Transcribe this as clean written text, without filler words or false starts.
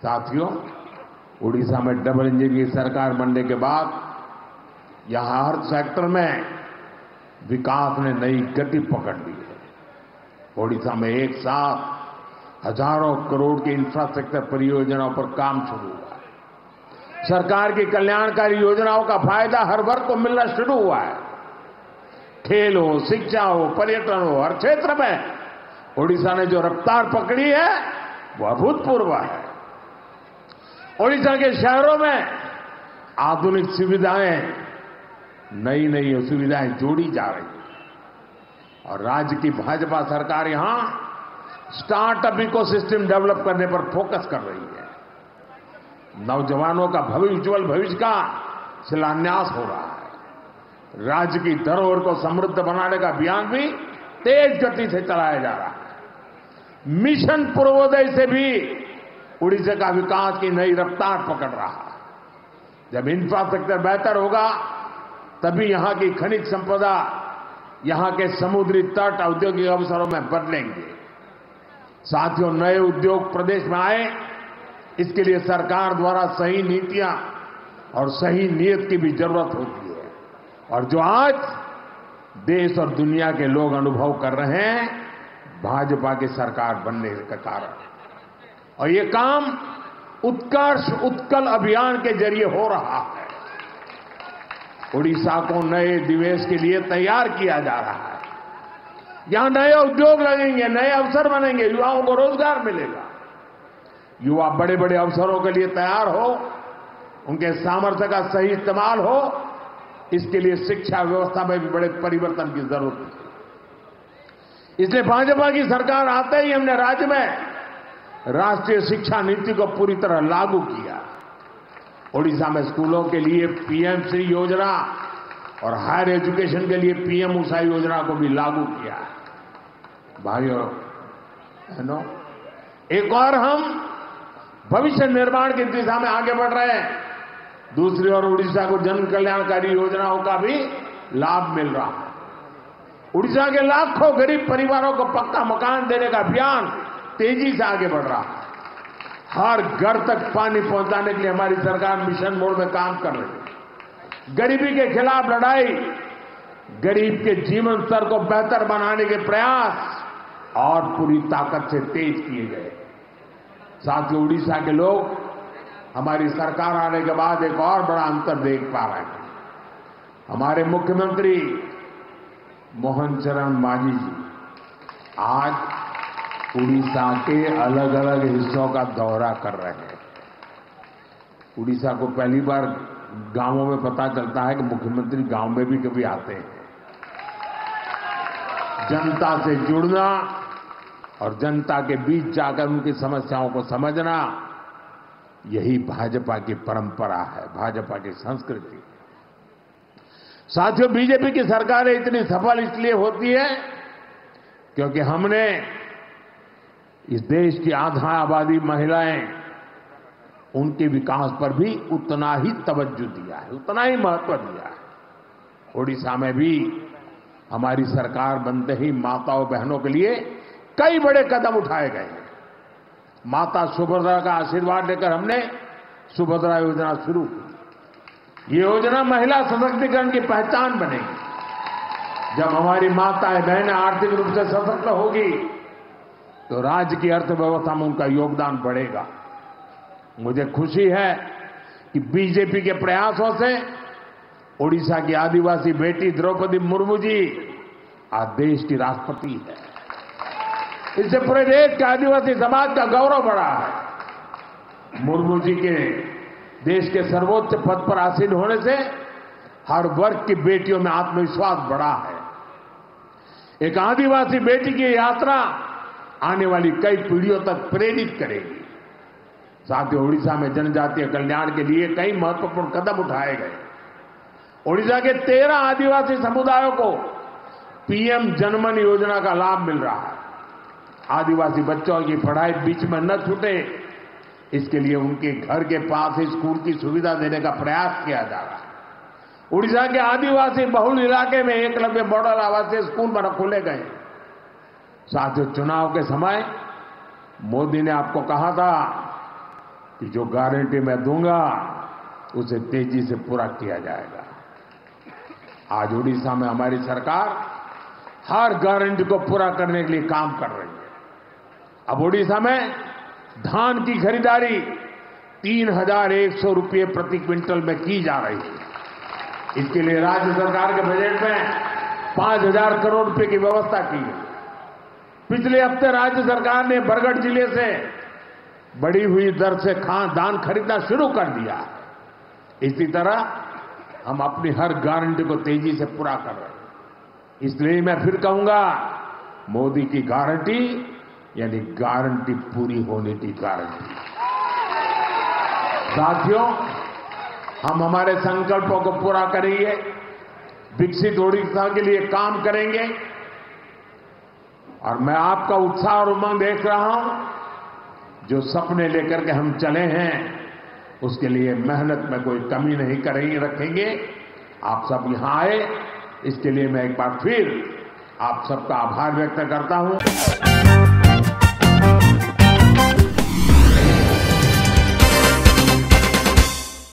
साथियों, उड़ीसा में double engine की सरकार बनने के बाद यहां हर सेक्टर में विकास ने नई गति पकड़ ली है। उड़ीसा में एक साथ हजारों करोड़ की इंफ्रास्ट्रक्चर परियोजनाओं पर काम शुरू हुआ है। सरकार की कल्याणकारी योजनाओं का फायदा हर वर्ग को मिलना शुरू हुआ है। खेल हो, शिक्षा हो, पर्यटन हो, हर क्षेत्र में उड़ीसा ने जो रफ्तार पकड़ी है वह अभूतपूर्व है। उड़ीसा के शहरों में आधुनिक सुविधाएं, नई नई सुविधाएं जोड़ी जा रही है और राज्य की भाजपा सरकार यहां स्टार्टअप इकोसिस्टम डेवलप करने पर फोकस कर रही है। नौजवानों का उज्जवल भविष्य का शिलान्यास हो रहा है। राज्य की धरोहर को समृद्ध बनाने का अभियान भी तेज गति से चलाया जा रहा है। मिशन पूर्वोदय से भी उड़ीसा का विकास की नई रफ्तार पकड़ रहा है। जब इंफ्रास्ट्रक्चर बेहतर होगा तभी यहां की खनिज संपदा, यहां के समुद्री तट औद्योगिक अवसरों में बदलेंगे। साथियों, नए उद्योग प्रदेश में आए, इसके लिए सरकार द्वारा सही नीतियां और सही नीयत की भी जरूरत होती है और जो आज देश और दुनिया के लोग अनुभव कर रहे हैं भाजपा की सरकार बनने के कारण। और ये काम उत्कर्ष उत्कल अभियान के जरिए हो रहा है। उड़ीसा को नए निवेश के लिए तैयार किया जा रहा है। यहां नए उद्योग लगेंगे, नए अवसर बनेंगे, युवाओं को रोजगार मिलेगा। युवा बड़े बड़े अवसरों के लिए तैयार हो, उनके सामर्थ्य का सही इस्तेमाल हो, इसके लिए शिक्षा व्यवस्था में भी बड़े परिवर्तन की जरूरत है। इसलिए भाजपा की सरकार आते ही हमने राज्य में राष्ट्रीय शिक्षा नीति को पूरी तरह लागू किया। उड़ीसा में स्कूलों के लिए पीएम श्री योजना और हायर एजुकेशन के लिए पीएम उषा योजना को भी लागू किया। भाइयों बहनों, एक और हम भविष्य निर्माण की दिशा में आगे बढ़ रहे हैं। दूसरी ओर उड़ीसा को जन कल्याणकारी योजनाओं का भी लाभ मिल रहा है। उड़ीसा के लाखों गरीब परिवारों को पक्का मकान देने का अभियान तेजी से आगे बढ़ रहा है। हर घर तक पानी पहुंचाने के लिए हमारी सरकार मिशन मोड में काम कर रही है। गरीबी के खिलाफ लड़ाई, गरीब के जीवन स्तर को बेहतर बनाने के प्रयास और पूरी ताकत से तेज किए गए। साथियों, उड़ीसा के लोग हमारी सरकार आने के बाद एक और बड़ा अंतर देख पा रहे हैं। हमारे मुख्यमंत्री मोहन चरण मांझी जी आज उड़ीसा के अलग अलग हिस्सों का दौरा कर रहे हैं। उड़ीसा को पहली बार गांवों में पता चलता है कि मुख्यमंत्री गांव में भी कभी आते हैं। जनता से जुड़ना और जनता के बीच जाकर उनकी समस्याओं को समझना, यही भाजपा की परंपरा है, भाजपा की संस्कृति। साथियों, बीजेपी की सरकारें इतनी सफल इसलिए होती है क्योंकि हमने इस देश की आधा आबादी महिलाएं, उनके विकास पर भी उतना ही तवज्जो दिया है, उतना ही महत्व दिया है। उड़ीसा में भी हमारी सरकार बनते ही माताओं बहनों के लिए कई बड़े कदम उठाए गए हैं। माता सुभद्रा का आशीर्वाद लेकर हमने सुभद्रा योजना शुरू की। ये योजना महिला सशक्तिकरण की पहचान बनेगी। जब हमारी माताएं बहनें आर्थिक रूप से सशक्त होगी तो राज्य की अर्थव्यवस्था में उनका योगदान बढ़ेगा। मुझे खुशी है कि बीजेपी के प्रयासों से उड़ीसा की आदिवासी बेटी द्रौपदी मुर्मू जी आज देश की राष्ट्रपति है। इससे पूरे देश के आदिवासी समाज का गौरव बढ़ा है। मुर्मू जी के देश के सर्वोच्च पद पर आसीन होने से हर वर्ग की बेटियों में आत्मविश्वास बढ़ा है। एक आदिवासी बेटी की यात्रा आने वाली कई पीढ़ियों तक प्रेरित करेगी। साथियों, उड़ीसा में जनजातीय कल्याण के लिए कई महत्वपूर्ण कदम उठाए गए। उड़ीसा के 13 आदिवासी समुदायों को पीएम जनमन योजना का लाभ मिल रहा है। आदिवासी बच्चों की पढ़ाई बीच में न छूटे, इसके लिए उनके घर के पास ही स्कूल की सुविधा देने का प्रयास किया जा रहा है। उड़ीसा के आदिवासी बहुल इलाके में एकलव्य मॉडल आवासीय स्कूल खोले गए। साथियों, चुनाव के समय मोदी ने आपको कहा था कि जो गारंटी मैं दूंगा उसे तेजी से पूरा किया जाएगा। आज उड़ीसा में हमारी सरकार हर गारंटी को पूरा करने के लिए काम कर रही है। अब उड़ीसा में धान की खरीदारी 3,100 रुपये प्रति क्विंटल में की जा रही है। इसके लिए राज्य सरकार के बजट में 5,000 करोड़ रुपए की व्यवस्था की गई। पिछले हफ्ते राज्य सरकार ने बरगढ़ जिले से बढ़ी हुई दर से धान खरीदना शुरू कर दिया। इसी तरह हम अपनी हर गारंटी को तेजी से पूरा कर रहे हैं। इसलिए मैं फिर कहूंगा, मोदी की गारंटी यानी गारंटी पूरी होने की गारंटी। साथियों, हम हमारे संकल्पों को पूरा करेंगे, विकसित ओडिशा के लिए काम करेंगे और मैं आपका उत्साह और उमंग देख रहा हूं। जो सपने लेकर के हम चले हैं उसके लिए मेहनत में कोई कमी नहीं रखेंगे। आप सब यहां आए, इसके लिए मैं एक बार फिर आप सबका आभार व्यक्त करता हूं।